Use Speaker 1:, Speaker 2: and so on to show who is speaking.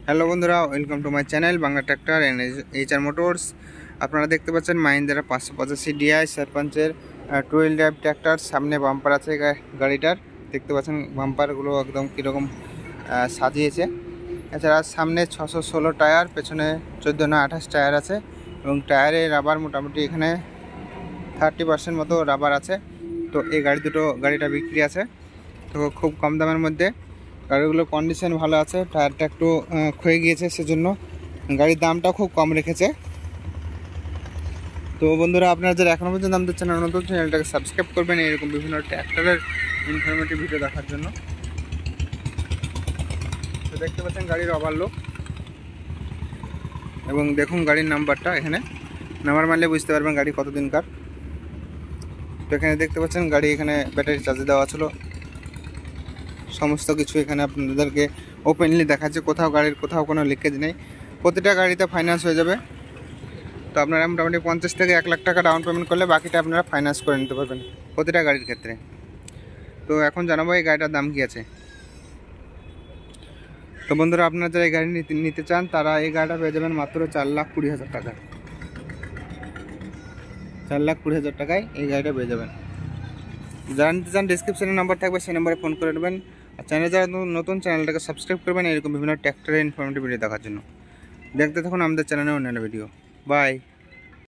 Speaker 1: Hello বন্ধুরা, welcome to my channel Bangla tractor and HR motors. আপনারা দেখতে পাচ্ছেন মাহিন্দ্রা 585 ডিআই সারপাঞ্চের 12 ড্রাইভ ট্র্যাক্টর। সামনে বাম্পার আছে গাড়িটার, দেখতে পাচ্ছেন বাম্পারগুলো একদম কীরকম সাজিয়েছে। এছাড়া সামনে 616 টায়ার, পেছনে 14 না 28 টায়ার আছে এবং টায়ারে রাবার মোটামুটি এখানে 30% মতো রাবার আছে। তো এই গাড়িটা বিক্রি আছে, তো খুব কম দামের মধ্যে। গাড়িগুলোর কন্ডিশন ভালো আছে, টায়ারটা একটু ক্ষয়ে গিয়েছে, সেজন্য গাড়ির দামটা খুব কম রেখেছে। তো বন্ধুরা, আপনারা যারা এখনও পর্যন্ত আমাদের নতুন চ্যানেলটাকে সাবস্ক্রাইব করবেন এরকম বিভিন্ন ট্র্যাক্টরের ইনফরমেটিভ ভিডিও দেখার জন্য। তো দেখতে পাচ্ছেন গাড়ির ওভারলোক এবং দেখুন গাড়ির নাম্বারটা, এখানে নাম্বার মারলে বুঝতে পারবেন গাড়ি কতদিনকার। তো এখানে দেখতে পাচ্ছেন গাড়ি এখানে ব্যাটারি চার্জে দেওয়া ছিল, সমস্ত কিছু এখানে আপনাদেরকে ওপেনলি দেখাচ্ছে। কোথাও কোনো লিকেজ নেই, প্রতিটা গাড়িতে ফাইন্যান্স হয়ে যাবে। তো আপনারা মোটামুটি 50 থেকে 1 লাখ টাকা ডাউন পেমেন্ট করলে বাকিটা আপনারা ফাইন্যান্স করে নিতে পারবেন প্রতিটা গাড়ির ক্ষেত্রে। তো এখন জানাবো এই গাড়িটার দাম কী আছে। তো বন্ধুরা, আপনারা যারা এই গাড়ি নিতে চান তারা এই গাড়িটা পেয়ে যাবেন মাত্র 4,20,000 টাকা। 4,20,000 টাকায় এই গাড়িটা পেয়ে যাবেন। যারা নিতে চান ডিসক্রিপশনে নাম্বার থাকবে, সেই নাম্বারে ফোন করে নেবেন। আর চ্যানেলে যারা নতুন, চ্যানেলটাকে সাবস্ক্রাইব করবেন এরকম বিভিন্ন ট্র্যাক্টরের ইনফরমেটিভ ভিডিও দেখার জন্য। দেখতে থাকুন আমাদের চ্যানেলে অন্যান্য ভিডিও। বাই।